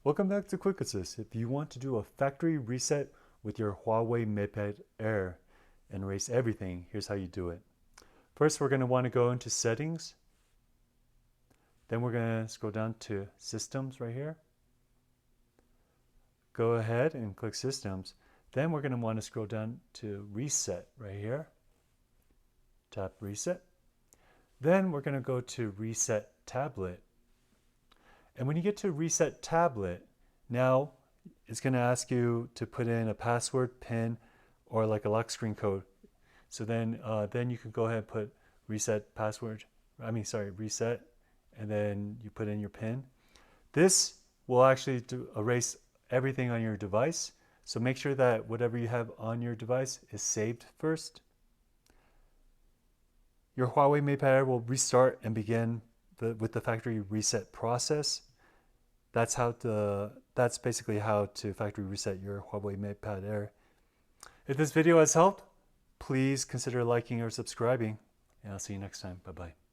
Welcome back to Quick Assist. If you want to do a factory reset with your Huawei MatePad Air and erase everything, here's how you do it. First, we're going to want to go into Settings. Then we're going to scroll down to Systems right here. Go ahead and click Systems. Then we're going to want to scroll down to Reset right here. Tap Reset. Then we're going to go to Reset Tablet. And when you get to Reset Tablet, now it's going to ask you to put in a password, PIN, or like a lock screen code. So then you can go ahead and put reset password, reset, and then you put in your PIN. This will actually erase everything on your device. So make sure that whatever you have on your device is saved first. Your Huawei MatePad Air will restart and begin with the factory reset process. That's basically how to factory reset your Huawei MatePad Air. If this video has helped, please consider liking or subscribing, and I'll see you next time. Bye-bye.